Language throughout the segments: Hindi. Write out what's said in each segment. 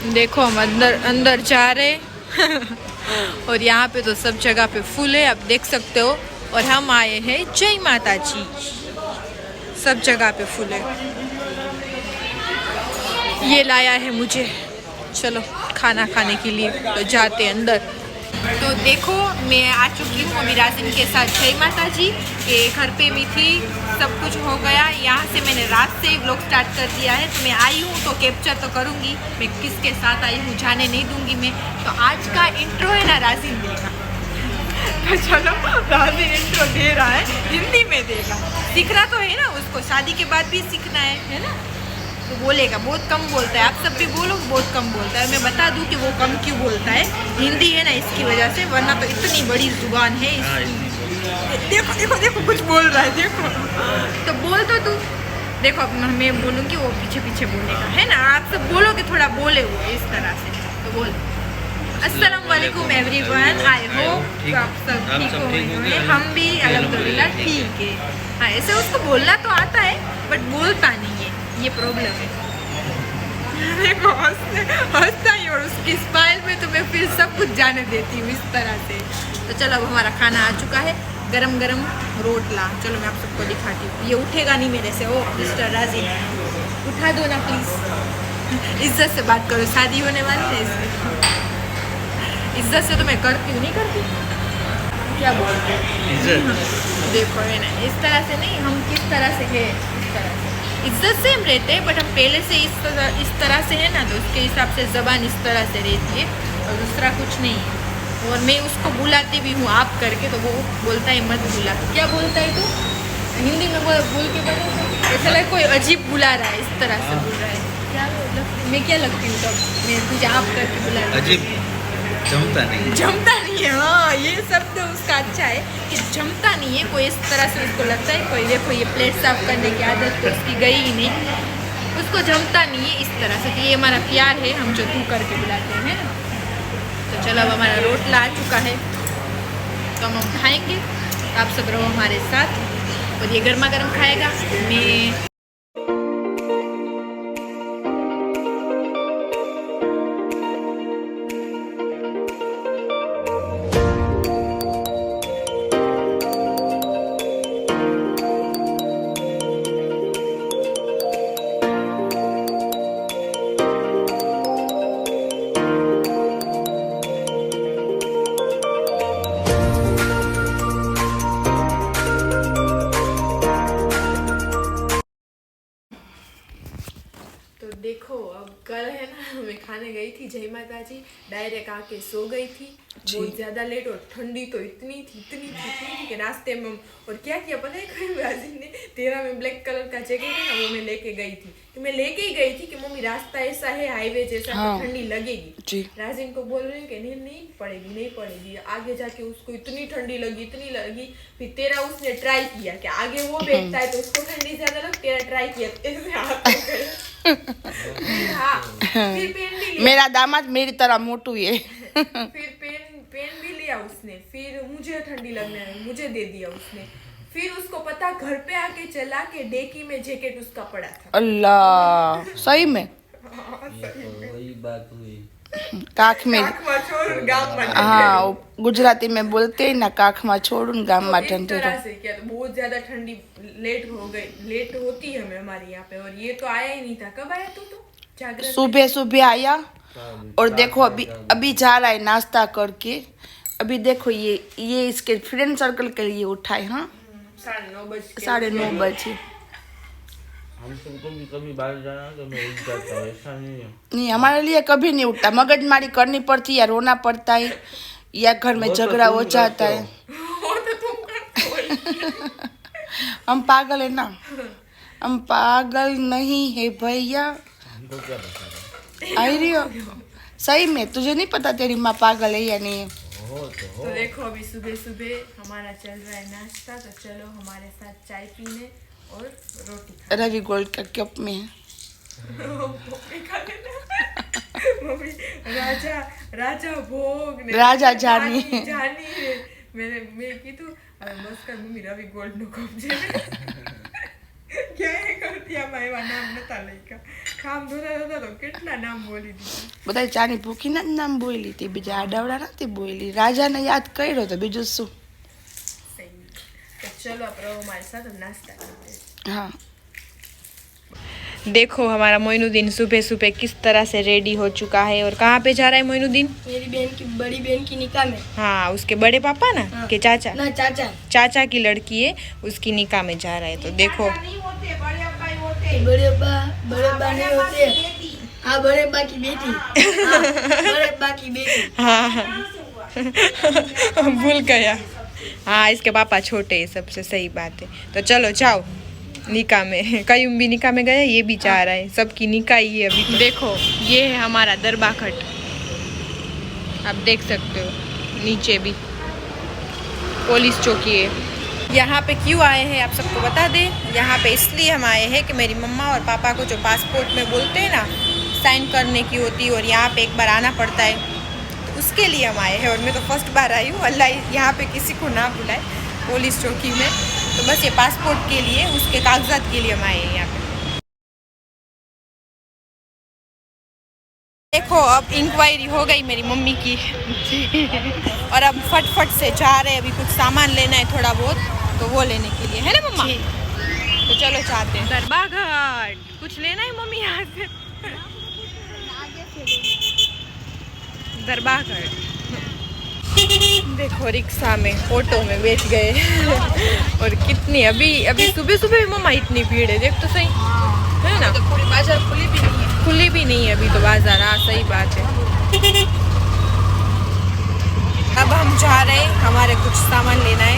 देखो हम अंदर अंदर जा रहे और यहाँ पे तो सब जगह पे फूल है, आप देख सकते हो। और हम आए हैं जय माता जी, सब जगह पे फूल है। ये लाया है मुझे, चलो खाना खाने के लिए तो जाते अंदर। तो देखो मैं आ चुकी हूँ अभी राजिन के साथ जय माता जी के घर पे भी थी, सब कुछ हो गया। यहाँ से मैंने रात से ही व्लॉग स्टार्ट कर दिया है, तो मैं आई हूँ तो कैप्चर तो करूँगी। मैं किसके साथ आई हूँ जाने नहीं दूँगी मैं। तो आज का इंट्रो है ना राजिन देगा, तो चलो राजिन इंट्रो दे रहा है, हिंदी में देगा। सीखना तो है ना उसको, शादी के बाद भी सीखना है ना। तो बोलेगा, बहुत कम बोलता है, आप सब भी बोलो बहुत कम बोलता है। मैं बता दूं कि वो कम क्यों बोलता है, हिंदी है ना इसकी वजह से, वरना तो इतनी बड़ी जुबान है इसकी। देखो देखो देखो कुछ बोल रहा है, देखो तो बोल तो तू। देखो अब मैं बोलूँगी वो पीछे पीछे बोलेगा, है ना। आप सब बोलो कि थोड़ा बोले वो इस तरह से, तो बोल अस्सलाम वालेकुम एवरीवन, आई होप आप सब ठीक होंगे, हम भी अल्हम्दुलिल्लाह ठीक है। हाँ ऐसे उसको बोलना तो आता है बट बोलता नहीं है, ये प्रॉब्लम है। देखो हंसता ही, और उसकी स्माइल में तो मैं फिर सब कुछ जाने देती हूँ इस तरह से। तो चलो अब हमारा खाना आ चुका है, गरम गरम रोटला। चलो मैं आप सबको दिखाती हूँ, ये उठेगा नहीं मेरे से। ओ मिस्टर राजिन उठा दो ना प्लीज़, इज्जत से बात करो, शादी होने वाली है इसमें। इज्जत से तो मैं करती हूँ, नहीं करती क्या बोलते हैं। देखो है ना, इस तरह से नहीं, हम किस तरह से है, इस तरह से इज्जत से हम रहते हैं, बट हम पहले से इस तरह से है ना, तो उसके हिसाब से ज़बान इस तरह से रहती है और दूसरा कुछ नहीं है। और मैं उसको बुलाती भी हूँ आप करके, तो वो बोलता है मत बुला। क्या बोलता है तू हिंदी में बोल के बता, ऐसा लगे कोई अजीब बुला रहा है, इस तरह से बोल रहा है। क्या मैं क्या लगती हूँ तब, मैं तुझे आप करके बुला अजीब, जमता नहीं है। हाँ ये शब्द उसका अच्छा है कि जमता नहीं है, कोई इस तरह से उसको लगता है। कोई देखो ये प्लेट साफ करने की आदत तो उसकी गई ही नहीं, उसको जमता नहीं है इस तरह से। कि ये हमारा प्यार है, हम जो तू करके बुलाते हैं ना। तो चलो अब हमारा रोटला आ चुका है, तो हम खाएंगे। आप सब रहो हमारे साथ, और ये गर्मा गर्म खाएगा। मैं देखो अब कल है ना, मैं खाने गई थी जय माता जी, डायरेक्ट आके सो गई थी बहुत ज़्यादा लेट। और ठंडी तो इतनी थी कि रास्ते में और क्या किया पता है, कहीं राजिन ने 13 में ब्लैक कलर का जैकेट है ना, वो मैं लेके गई थी। तो मैं लेके ही गई थी कि मम्मी रास्ता ऐसा है हाईवे जैसा, हाँ, तो ठंडी लगेगी। राजिन को बोल रही हूँ कि नहीं पड़ेगी। आगे जाके उसको इतनी ठंडी लगी। फिर तेरा उसने ट्राई किया कि आगे वो बैठता है तो उसको ठंडी ज्यादा लग, तेरा ट्राई किया ऐसे हाथ हाँ, फिर पेन भी लिया। मेरा दामाद मेरी तरह मोटू है। फिर पेन भी लिया उसने, फिर मुझे ठंडी लगने लगी, मुझे दे दिया उसने। फिर उसको पता, घर पे आके चला के डेकी में जैकेट उसका पड़ा था। अल्लाह, सही में वही बात हुई। काख में छोड़ गाम में, हाँ गुजराती में बोलते हैं ना, काख में छोड़ून गाम में ठंडी। से क्या तो बहुत ज्यादा ठंडी लेट हो गई, लेट होती है हमें हमारे यहाँ पे। और ये तो आया ही नहीं था। कब आया तू? तो जागरण सुबह आया। और देखो अभी जा रहा है नाश्ता करके। अभी देखो ये इसके फ्रेंड सर्कल के लिए उठाए। हाँ 9:30 बजे। हम तुमको भी कभी बाहर जाना तो मैं उठ जाता हूँ, ऐसा नहीं है। हमारे लिए कभी नहीं उठता, मगजमारी करनी पड़ती है या रोना पड़ता है या घर में झगड़ा हो जाता है। हम पागल है ना, हम पागल नहीं है भैया। आई रही हो सही में, तुझे नहीं पता तेरी माँ पागल है या नहीं है। तो देखो अभी सुबह हमारा चल रहा है नाश्ता, तो चलो हमारे साथ चाय पीने और रोटी खाने। रवि गोल्ड का कप में है। मम्मी राजा भोग ने राजा जानी मैं कीधું હવે બસ કર મમ્મી રવિ ગોલ્ડ નો કપ છે क्या है करती है ખાવામાં એવા નામ નતા લખ્યા. ખામ ધોતા ધોતા તો કેટલા નામ બોલી દીધા. બધા ચાની ભૂખીના જ નામ બોલી હતી, બીજા આડાવડા નથી બોલી. રાજાને યાદ કર્યો તો બીજું શું. सही. तो चलो अब रहो हमारे साथ हम नाश्ता करते हैं. हाँ, देखो हमारा मोइनुद्दीन सुबह सुबह किस तरह से रेडी हो चुका है. और कहाँ पे जा रहा है मोइनुद्दीन? मेरी बहन की बड़ी बहन की निकाह में. हाँ, उसके बड़े पापा ना हाँ. के चाचा, ना चाचा. चाचा की लड़की है, उसकी निकाह में जा रहा है. तो देखो बड़े बा नहीं होते. हाँ, बड़े बा की बेटी. हाँ, बड़े बा की बेटी. हाँ भूल गया. हाँ, इसके पापा छोटे हैं सबसे, सही बात है. तो चलो जाओ निकाह में. कयूम भी निकाह में गया, ये भी जा रहा है. सबकी निकाह ही है अभी. देखो ये है हमारा दरबार खट, आप देख सकते हो. नीचे भी पुलिस चौकी है. यहाँ पे क्यों आए हैं आप सबको बता दें. यहाँ पे इसलिए हम आए हैं कि मेरी मम्मा और पापा को जो पासपोर्ट में बोलते हैं ना साइन करने की होती है, और यहाँ पे एक बार आना पड़ता है, तो उसके लिए हम आए हैं. और मैं तो फर्स्ट बार आई हूँ. अल्लाह यहाँ पे किसी को ना बुलाए पुलिस चौकी में. तो बस ये पासपोर्ट के लिए, उसके कागजात के लिए हम आए हैं यहाँ पे. देखो अब इंक्वायरी हो गई मेरी मम्मी की और अब फटफट से जा रहे हैं. अभी कुछ सामान लेना है थोड़ा बहुत, तो वो लेने के लिए, है ना मम्मा. तो चलो चाहते हैं दरबार घाट. कुछ लेना है मम्मी यहाँ से. दरबार घाट. देखो रिक्शा में, ऑटो में बैठ गए और कितनी अभी सुबह सुबह मम्मा इतनी भीड़ है. देख तो सही, है ना. तो पूरी बाजार खुली भी नहीं है. खुली भी नहीं है अभी तो बाजार. हाँ सही बात है. अब हम जा रहे हैं, हमारे कुछ सामान लेना है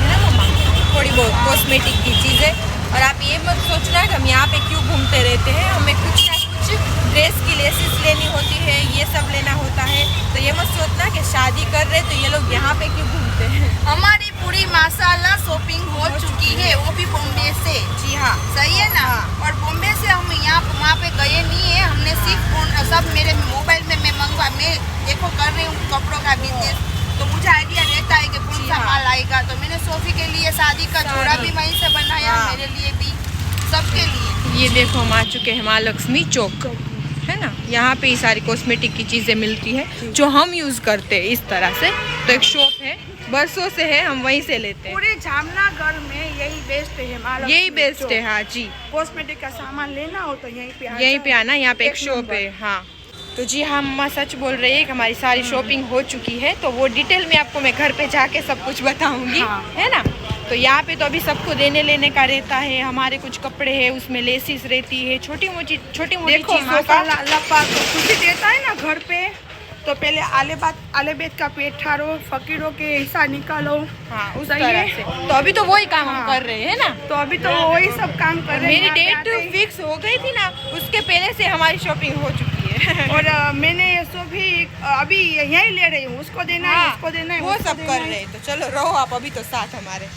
ना मम्मा, थोड़ी बहुत कॉस्मेटिक की चीज़ें. और आप ये मत सोचना कि हम यहाँ पे क्यों घूमते रहते हैं. हमें कुछ ना कुछ ड्रेस की लेसिस लेनी होती है, ये सब लेना होता है. तो ये मत सोचना कि शादी कर रहे तो ये लोग यहाँ पे क्यों घूमते हैं. हमारी पूरी माशाल्लाह शॉपिंग हो चुकी है, वो भी बॉम्बे से. जी हाँ. सही है ना. और बॉम्बे से हम यहाँ वहाँ पे गए नहीं है. हमने सिर्फ सब मेरे मोबाइल में मैं मंगवा, मैं देखो कर रही हूँ कपड़ों का बिजनेस, तो मुझे आइडिया रहता है कि कौन सा माल आएगा. तो मैंने सोफी के लिए शादी का जोड़ा भी वहीं से बनाया, हाँ. मेरे लिए भी, सबके लिए. ये देखो हम आ चुके हैं महालक्ष्मी चौक, है ना. यहाँ पे ही सारी कॉस्मेटिक की चीज़ें मिलती है जो हम यूज़ करते हैं इस तरह से. तो एक शॉप है, बरसों से है, हम वहीं से लेते हैं. पूरे जामनगर में यही बेस्ट है, महालक्ष्मी यही बेस्ट है. हाँ जी, कॉस्मेटिक का सामान लेना हो तो यहीं पे यहीं पे आना. यहाँ पे एक शॉप है. हाँ तो जी हाँ मम्मा सच बोल रही है कि हमारी सारी शॉपिंग हो चुकी है. तो वो डिटेल में आपको मैं घर पे जाके सब कुछ बताऊंगी. हाँ. है ना. तो यहाँ पे तो अभी सबको देने लेने का रहता है. हमारे कुछ कपड़े हैं, उसमें लेसिस रहती है, छोटी मोटी चीज़ों का. अल्लाह पाक खुशी देता है ना घर पे. तो पहले आले बेत का पेट ठारो, फकीरों के हिस्सा निकालो. हाँ उस सही तरह है? से. तो अभी तो वही काम हम हाँ. कर रहे हैं ना. तो अभी तो वही सब काम कर रहे हैं. मेरी यहाँ पे डेट आते ही. फिक्स हो गई थी ना, उसके पहले से हमारी शॉपिंग हो चुकी है. और मैंने सो भी अभी यही ले रही हूँ. उसको देना है, हाँ, उसको देना है, वो उसको सब देना कर है. रहे हैं. तो चलो रहो आप अभी तो साथ हमारे.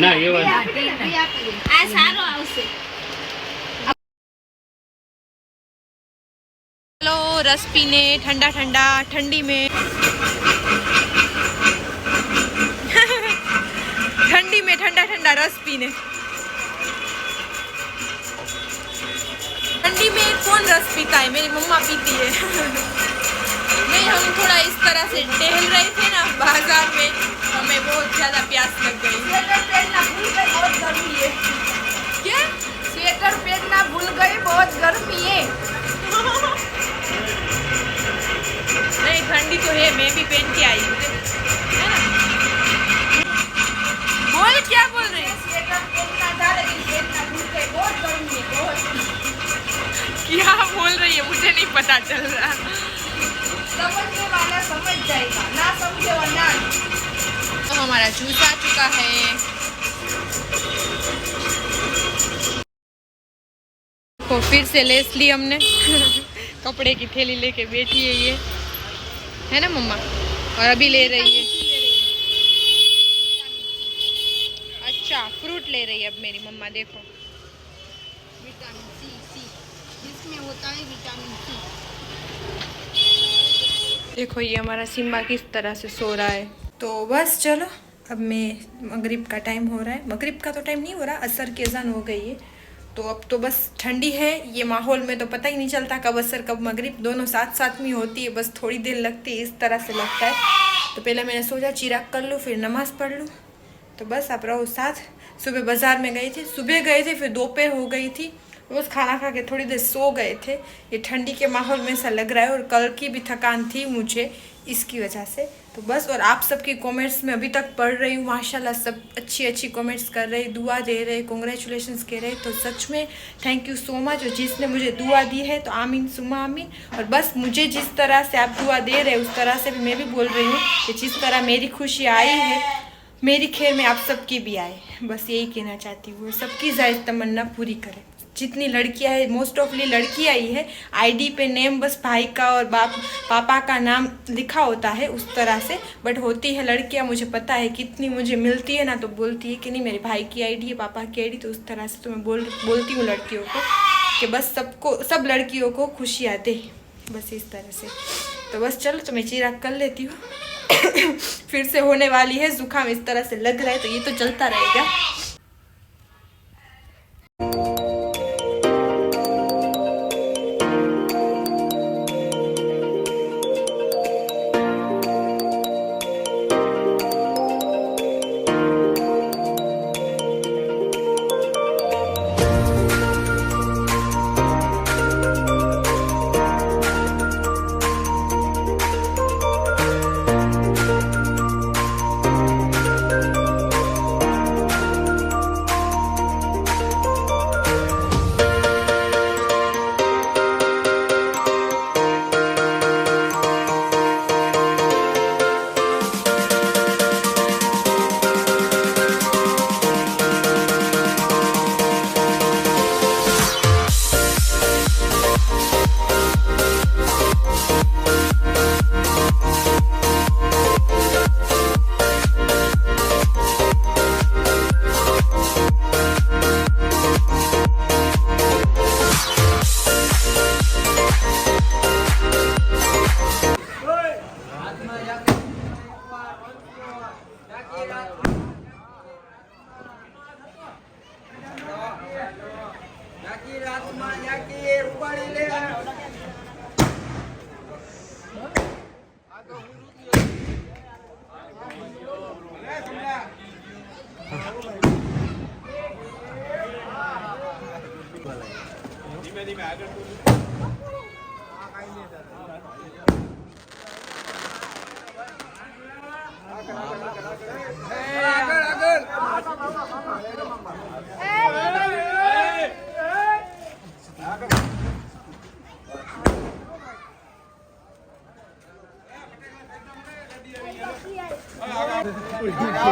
ના એ વાત આ સારો આવશે. चलो रस पीने ठंडा ठंडा ठंडी में ठंडी में ठंडा ठंडा रस पीने. ठंडी में कौन रस पीता है. मेरी मम्मा पीती है. नहीं हम थोड़ा इस तरह से टहल रहे थे ना बाजार में, हमें बहुत ज़्यादा प्यास लग गई. स्वेटर पहनना भूल गई, बहुत गर्मी है. क्या. स्वेटर पहनना भूल गई, बहुत गर्मी है. नहीं ठंडी तो है, मैं भी पहन के आई हूँ, है ना. बोल क्या बोल रही है. स्वेटर पहनना था लेकिन पहनना भूल गई, बहुत गर्मी है, बहुत. क्या बोल रही है मुझे नहीं पता चल रहा. समझने वाला समझ जाएगा, ना समझे वाला. तो हमारा जूस आ चुका है. तो फिर से लेस ली हमने. कपड़े की थैली लेके बैठी है ये, है ना मम्मा. और अभी ले रही है. अच्छा फ्रूट ले रही है अब मेरी मम्मा. देखो विटामिन सी जिसमें होता है विटामिन सी. देखो ये हमारा सिम्बा किस तरह से सो रहा है. तो बस चलो अब मैं मगरिब का टाइम हो रहा है, मगरिब का तो टाइम नहीं हो रहा, असर की अजान हो गई है। तो अब तो बस ठंडी है, ये माहौल में तो पता ही नहीं चलता कब असर कब मगरिब, दोनों साथ साथ में होती है, बस थोड़ी देर लगती है, इस तरह से लगता है। तो पहले मैंने सोचा चिराग कर लूँ फिर नमाज़ पढ़ लूँ। तो बस आप रहो साथ। सुबह बाज़ार में गए थे, सुबह गए थे, फिर दोपहर हो गई थी, बस खाना खा के थोड़ी देर सो गए थे। ये ठंडी के माहौल में ऐसा लग रहा है, और कल की भी थकान थी मुझे इसकी वजह से। तो बस, और आप सबकी कमेंट्स में अभी तक पढ़ रही हूँ, माशाल्लाह सब अच्छी अच्छी कमेंट्स कर रहे, दुआ दे रहे, कॉन्ग्रेचुलेशंस कह रहे। तो सच में थैंक यू सो मच। और जिसने मुझे दुआ दी है तो आमीन सुमा आमीन। और बस मुझे जिस तरह से आप दुआ दे रहे उस तरह से भी मैं भी बोल रही हूँ कि जिस तरह मेरी खुशी आई है, मेरी खैर में आप सबकी भी आए। बस यही कहना चाहती हूँ, सबकी जायज़ तमन्ना पूरी करें। जितनी लड़कियां है, मोस्ट ऑफली लड़कियां ही है, आईडी पे नेम बस भाई का और पापा का नाम लिखा होता है उस तरह से, बट होती है लड़कियां। मुझे पता है कितनी मुझे मिलती है ना, तो बोलती है कि नहीं मेरे भाई की आईडी है, पापा की आईडी, तो उस तरह से तो मैं बोलती हूँ लड़कियों को कि बस सब लड़कियों को खुशियाँ दे, बस इस तरह से। तो बस चलो, तो मैं चिराग कर लेती हूँ। फिर से होने वाली है जुकाम, इस तरह से लग रहा है, तो ये तो चलता रहेगा।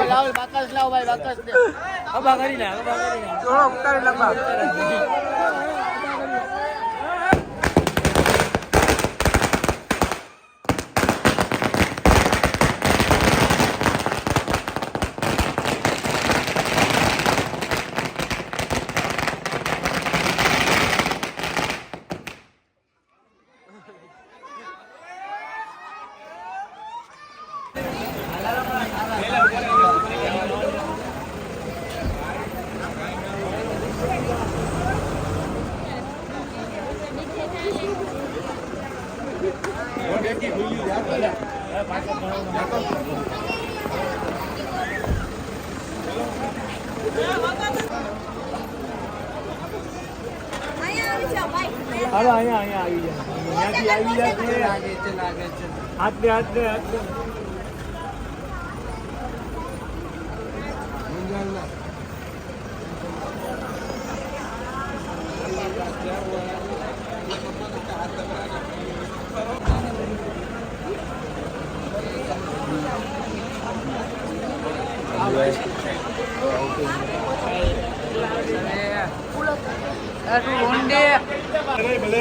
લાવ બાકસ લાવ ભાઈ બાકસ દે અબા કરી લે થોડો ઉતારી લંબા હાલો અહીંયા આવી જાય ત્યાંથી આવી જાય હાથ દે ભલે